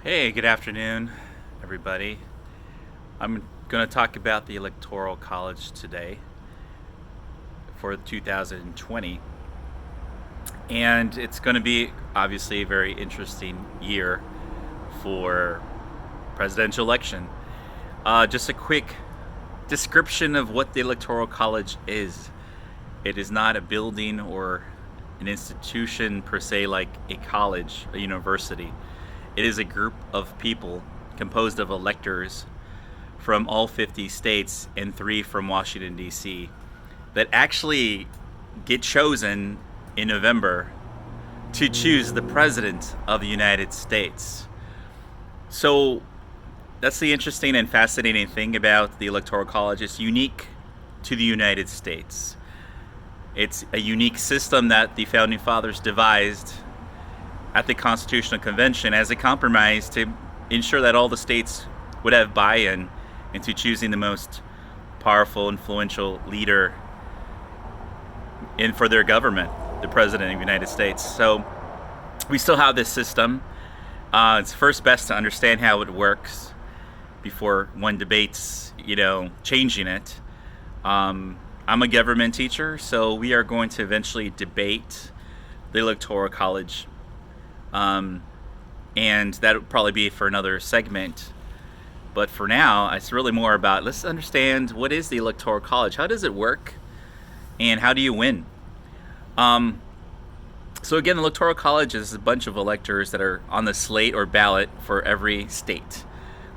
Hey, good afternoon, everybody. I'm going to talk about the Electoral College today for 2020. And it's going to be obviously a very interesting year for presidential election. Just a quick description of what the Electoral College is. It is not a building or an institution per se like a college, a university. It is a group of people composed of electors from all 50 states and 3 from Washington, D.C., that actually get chosen in November to choose the President of the United States. So that's the interesting and fascinating thing about the Electoral College. It's unique to the United States. It's a unique system that the Founding Fathers devised at the Constitutional Convention as a compromise to ensure that all the states would have buy-in into choosing the most powerful, influential leader for their government, the President of the United States. So we still have this system. It's first best to understand how it works before one debates, changing it. I'm a government teacher, so we are going to eventually debate the Electoral College. And that would probably be for another segment. But for now, it's really more about let's understand what is the Electoral College, how does it work, and how do you win? So again, the Electoral College is a bunch of electors that are on the slate or ballot for every state.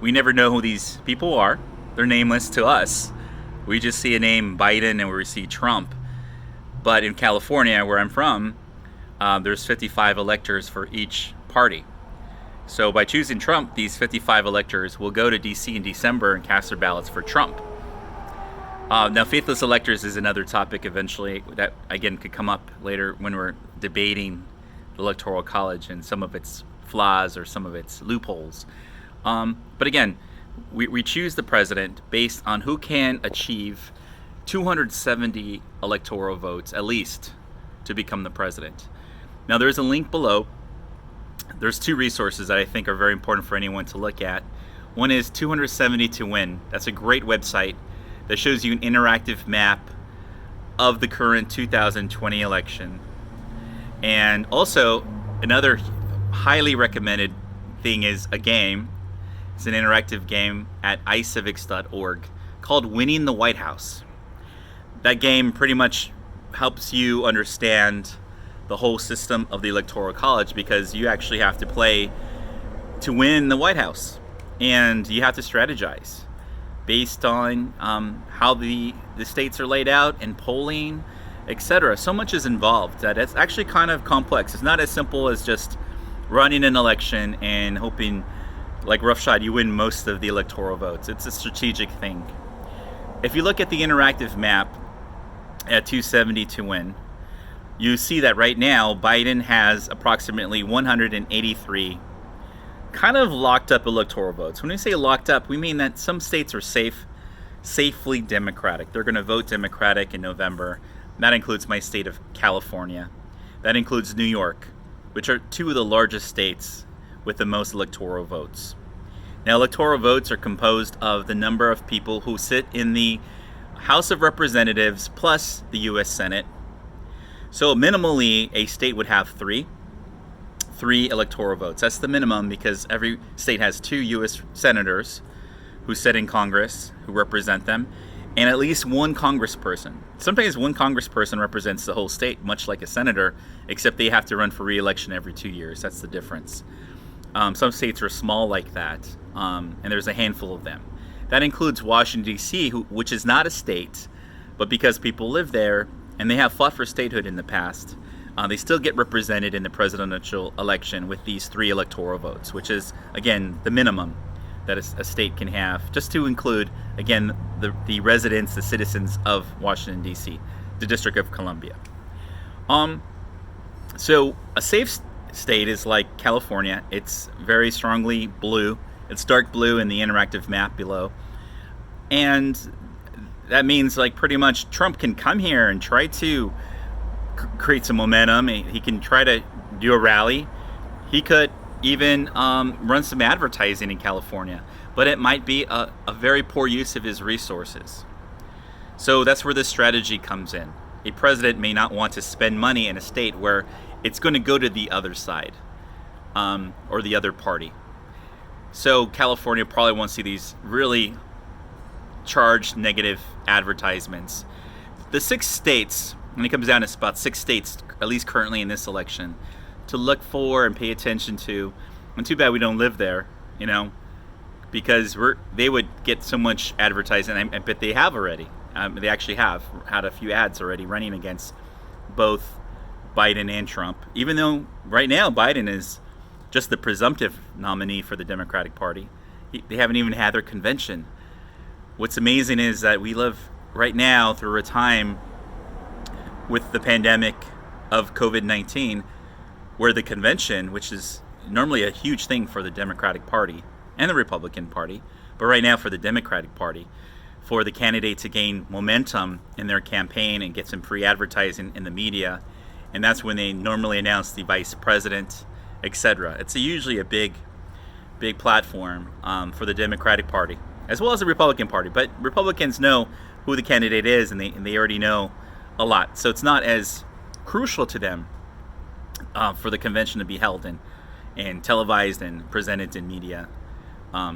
We never know who these people are. They're nameless to us. We just see a name Biden and we see Trump. But in California, where I'm from, there's 55 electors for each party. So by choosing Trump, these 55 electors will go to D.C. in December and cast their ballots for Trump. Now, faithless electors is another topic eventually that, again, could come up later when we're debating the Electoral College and some of its flaws or some of its loopholes. But again, we choose the president based on who can achieve 270 electoral votes, at least, to become the president. Now, there's a link below. There's 2 resources that I think are very important for anyone to look at. One is 270 to Win. That's a great website that shows you an interactive map of the current 2020 election. And also, another highly recommended thing is a game. It's an interactive game at iCivics.org called Winning the White House. That game pretty much helps you understand the whole system of the Electoral College because you actually have to play to win the White House. And you have to strategize based on how the states are laid out and polling, etc. So much is involved that it's actually kind of complex. It's not as simple as just running an election and hoping, like roughshod, you win most of the electoral votes. It's a strategic thing. If you look at the interactive map at 270 to Win, you see that right now Biden has approximately 183 kind of locked up electoral votes. When we say locked up, we mean that some states are safely Democratic. They're going to vote Democratic in November. That includes my state of California. That includes New York, which are 2 of the largest states with the most electoral votes. Now, electoral votes are composed of the number of people who sit in the House of Representatives plus the U.S. Senate. So minimally, a state would have 3 electoral votes. That's the minimum because every state has 2 U.S. senators who sit in Congress, who represent them, and at least 1 congressperson. Sometimes 1 congressperson represents the whole state, much like a senator, except they have to run for re-election every 2 years. That's the difference. Some states are small like that, and there's a handful of them. That includes Washington, D.C., which is not a state, but because people live there and they have fought for statehood in the past, they still get represented in the presidential election with these 3 electoral votes, which is, again, the minimum that a state can have, just to include, again, the residents, the citizens of Washington, D.C., the District of Columbia. So a safe state is like California. It's very strongly blue. It's dark blue in the interactive map below. And that means like pretty much Trump can come here and try to create some momentum. He can try to do a rally. He could even run some advertising in California, but it might be a very poor use of his resources. So that's where this strategy comes in. A president may not want to spend money in a state where it's going to go to the other side, or the other party. So California probably won't see these really charged negative advertisements. The 6 states, when it comes down to about 6 states, at least currently in this election, to look for and pay attention to. And too bad we don't live there, because they would get so much advertising. I bet they have already. They actually have had a few ads already running against both Biden and Trump, even though right now Biden is just the presumptive nominee for the Democratic Party. They haven't even had their convention. What's amazing is that we live right now through a time with the pandemic of COVID-19 where the convention, which is normally a huge thing for the Democratic Party and the Republican Party, but right now for the Democratic Party, for the candidate to gain momentum in their campaign and get some free advertising in the media, and that's when they normally announce the vice president, etc. It's usually a big platform for the Democratic Party, as well as the Republican Party. But Republicans know who the candidate is, and they already know a lot. So it's not as crucial to them for the convention to be held and televised and presented in media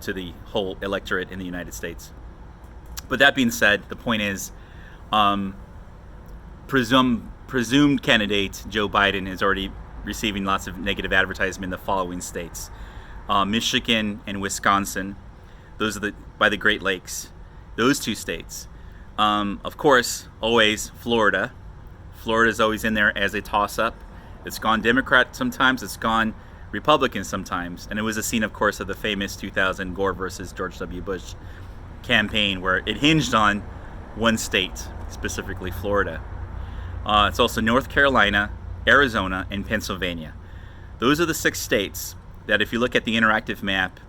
to the whole electorate in the United States. But that being said, the point is, presumed candidate Joe Biden is already receiving lots of negative advertisement in the following states: Michigan and Wisconsin. Those are by the Great Lakes. Those 2 states. Of course, always Florida. Florida's always in there as a toss-up. It's gone Democrat sometimes. It's gone Republican sometimes. And it was a scene, of course, of the famous 2000 Gore versus George W. Bush campaign, where it hinged on one state, specifically Florida. It's also North Carolina, Arizona, and Pennsylvania. Those are the 6 states that, if you look at the interactive map,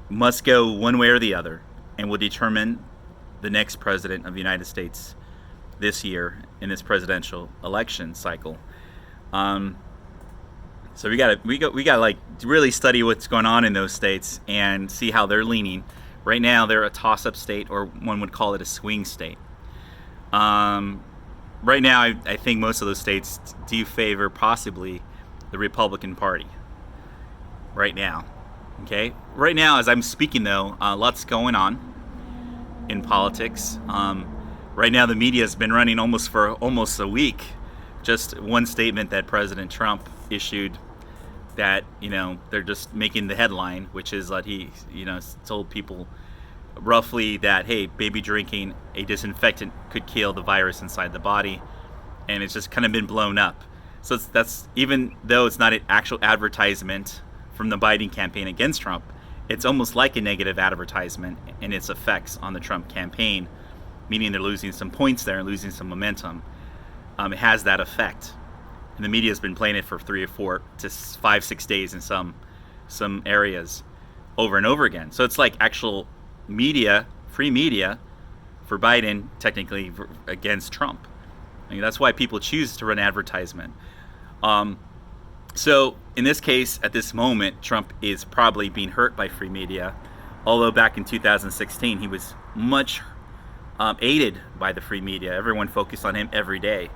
must go one way or the other and will determine the next president of the United States this year in this presidential election cycle. So we gotta like really study what's going on in those states and see how they're leaning. Right now, they're a toss-up state, or one would call it a swing state. Right now, I think most of those states do favor possibly the Republican Party. Right now, okay. Right now, as I'm speaking, though, lots going on in politics. Right now, the media has been running for almost a week. Just one statement that President Trump issued, that they're just making the headline, which is that he told people roughly that, hey, baby drinking a disinfectant could kill the virus inside the body, and it's just kind of been blown up. So that's, even though it's not an actual advertisement from the Biden campaign against Trump, it's almost like a negative advertisement in its effects on the Trump campaign, meaning they're losing some points there and losing some momentum. It has that effect. And the media has been playing it for 3 or 4 to 5, 6 days in some areas, over and over again. So it's like actual media, free media, for Biden, technically against Trump. I mean, that's why people choose to run advertisement. So in this case, at this moment, Trump is probably being hurt by free media, although back in 2016 he was much aided by the free media. Everyone focused on him every day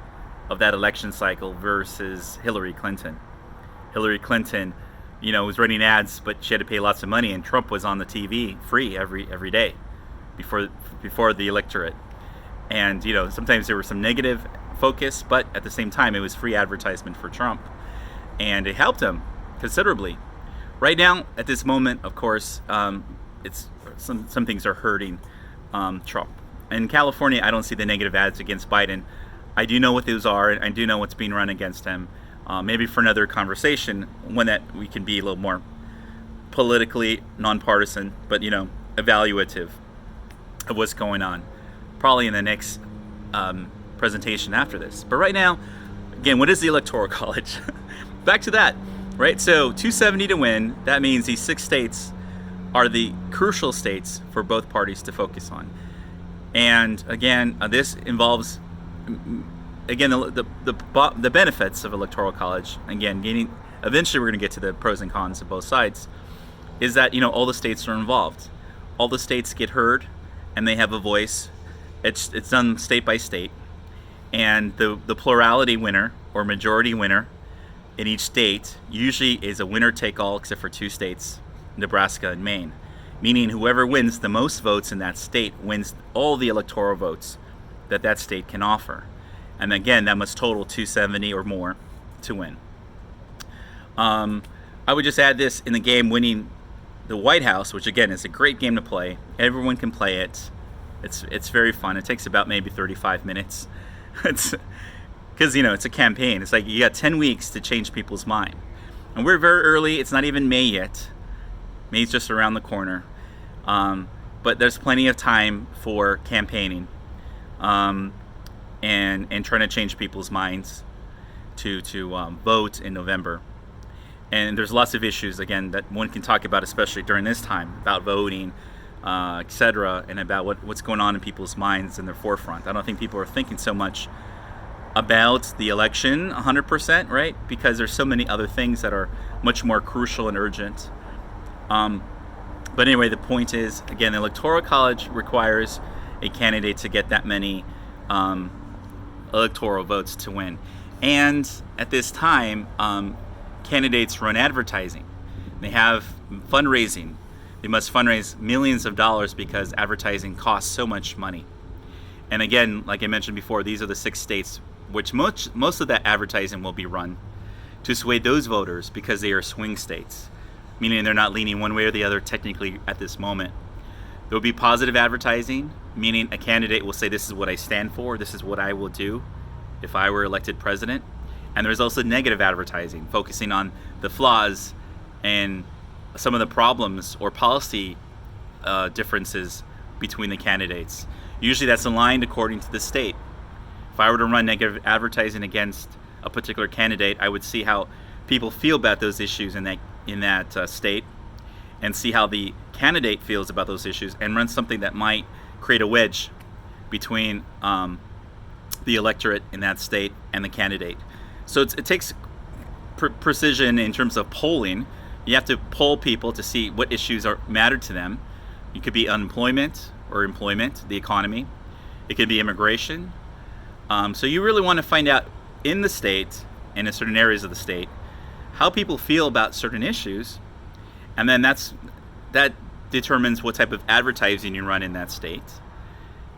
of that election cycle versus Hillary Clinton. Hillary Clinton, was running ads, but she had to pay lots of money, and Trump was on the TV free every day before the electorate. And sometimes there was some negative focus, but at the same time it was free advertisement for Trump, and it helped him considerably. Right now, at this moment, of course, it's some things are hurting Trump. In California, I don't see the negative ads against Biden. I do know what those are, and I do know what's being run against him. Maybe for another conversation, one that we can be a little more politically nonpartisan, but evaluative of what's going on. Probably in the next presentation after this. But right now, again, what is the Electoral College? Back to that, right? So 270 to win. That means these 6 states are the crucial states for both parties to focus on. And again, this involves, again, the benefits of Electoral College. Again, gaining eventually we're going to get to the pros and cons of both sides, is that, you know, all the states are involved. All the states get heard and they have a voice. It's done state by state. And the plurality winner or majority winner in each state usually is a winner take all, except for 2 states, Nebraska and Maine. Meaning whoever wins the most votes in that state wins all the electoral votes that that state can offer. And again, that must total 270 or more to win. I would just add this: in the game, winning the White House, which again is a great game to play. Everyone can play it. It's very fun. It takes about maybe 35 minutes. It's because, you know, it's a campaign. It's like you got 10 weeks to change people's mind. And we're very early. It's not even May yet. May's just around the corner. But there's plenty of time for campaigning and trying to change people's minds to vote in November. And there's lots of issues, again, that one can talk about, especially during this time, about voting, etc., and about what's going on in people's minds in their forefront. I don't think people are thinking so much about the election 100%, right? Because there's so many other things that are much more crucial and urgent. But anyway, the point is, again, the Electoral College requires a candidate to get that many electoral votes to win. And at this time, candidates run advertising. They have fundraising. They must fundraise millions of dollars because advertising costs so much money. And again, like I mentioned before, these are the 6 states which most of that advertising will be run to sway those voters because they are swing states, meaning they're not leaning one way or the other technically at this moment. There will be positive advertising, meaning a candidate will say, this is what I stand for, this is what I will do if I were elected president. And there's also negative advertising, focusing on the flaws and some of the problems or policy differences between the candidates. Usually that's aligned according to the state. If I were to run negative advertising against a particular candidate, I would see how people feel about those issues in that state, and see how the candidate feels about those issues, and run something that might create a wedge between the electorate in that state and the candidate. So it takes precision in terms of polling. You have to poll people to see what issues matter to them. It could be unemployment or employment, the economy. It could be immigration. So you really want to find out in the state and in certain areas of the state how people feel about certain issues, and then that determines what type of advertising you run in that state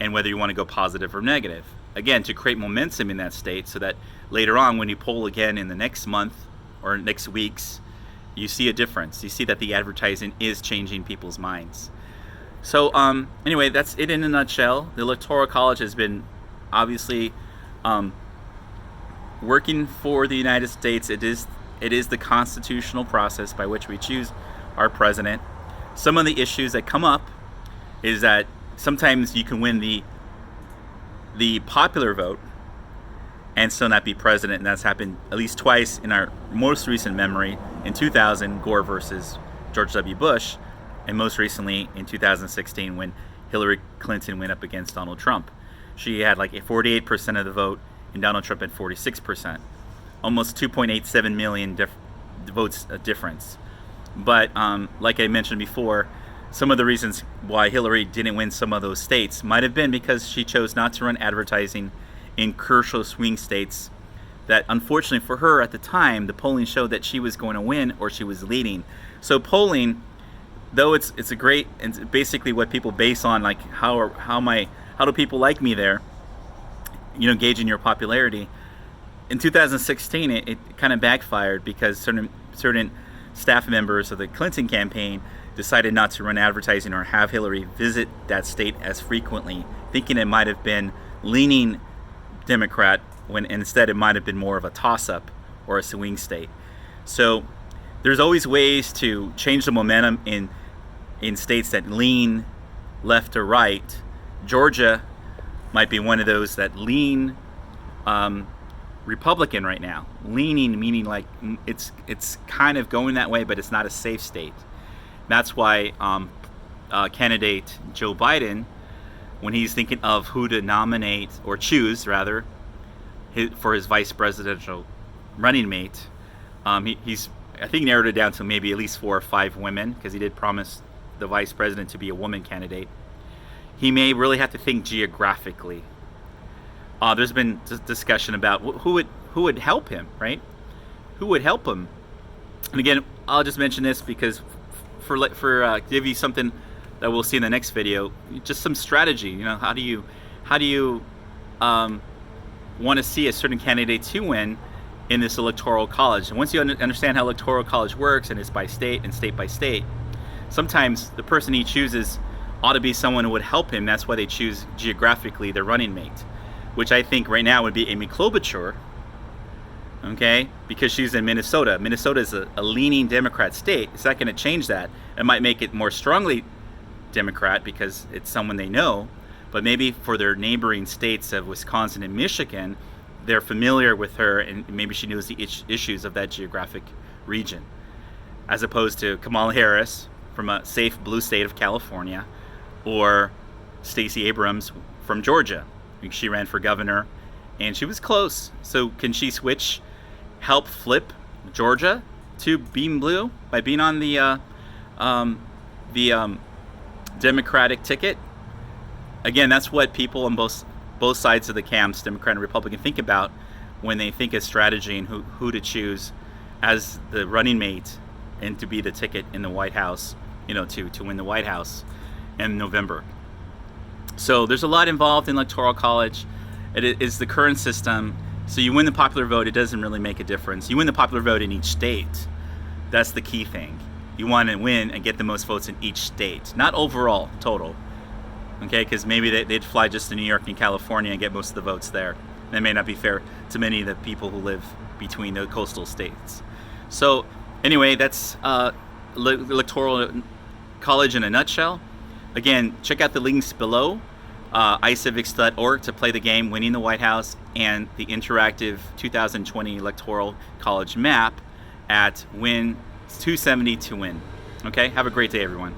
and whether you want to go positive or negative. Again, to create momentum in that state so that later on when you poll again in the next month or next weeks, you see a difference. You see that the advertising is changing people's minds. So anyway, that's it in a nutshell. The Electoral College has been obviously working for the United States. It is the constitutional process by which we choose our president. Some of the issues that come up is that sometimes you can win the popular vote and still not be president, and that's happened at least twice in our most recent memory. In 2000, Gore versus George W. Bush, and most recently in 2016 when Hillary Clinton went up against Donald Trump. She had like 48% of the vote, and Donald Trump had 46%. Almost 2.87 million votes difference. But like I mentioned before, some of the reasons why Hillary didn't win some of those states might have been because she chose not to run advertising in crucial swing states that, unfortunately for her at the time, the polling showed that she was going to win or she was leading. So polling, though it's a great, and basically what people base on, like how do people like me there, you know, gauging your popularity. In 2016, it kind of backfired because certain staff members of the Clinton campaign decided not to run advertising or have Hillary visit that state as frequently, thinking it might have been leaning Democrat when instead it might have been more of a toss-up or a swing state. So there's always ways to change the momentum in states that lean left or right. Georgia might be one of those that lean Republican right now. Leaning meaning like it's kind of going that way, but it's not a safe state. That's why candidate Joe Biden, when he's thinking of who to nominate or choose rather for his vice presidential running mate, he's I think narrowed it down to maybe at least 4 or 5 women, because he did promise the vice president to be a woman candidate. He may really have to think geographically. There's been discussion about who would help him, right? Who would help him? And again, I'll just mention this because for give you something that we'll see in the next video, just some strategy. You know, how do you want to see a certain candidate to win in this electoral college? And once you understand how electoral college works, and it's by state and state by state, sometimes the person he chooses ought to be someone who would help him. That's why they choose geographically their running mate, which I think right now would be Amy Klobuchar, okay, because she's in Minnesota. Minnesota is a leaning Democrat state. It's not going to change that. It might make it more strongly Democrat because it's someone they know, but maybe for their neighboring states of Wisconsin and Michigan, they're familiar with her, and maybe she knows the issues of that geographic region, as opposed to Kamala Harris from a safe blue state of California, or Stacey Abrams from Georgia. She ran for governor, and she was close. So can she help flip Georgia to being blue by being on the Democratic ticket? Again, that's what people on both sides of the camps, Democrat and Republican, think about when they think of strategy and who to choose as the running mate and to be the ticket in the White House, you know, to win the White House in November. So there's a lot involved in Electoral College. It is the current system. So you win the popular vote, it doesn't really make a difference. You win the popular vote in each state. That's the key thing. You want to win and get the most votes in each state, not overall, total. Okay, because maybe they'd fly just to New York and California and get most of the votes there. That may not be fair to many of the people who live between the coastal states. So anyway, that's Electoral College in a nutshell. Again, check out the links below, icivics.org to play the game Winning the White House, and the interactive 2020 Electoral College map at Win 270 to win. Okay, have a great day, everyone.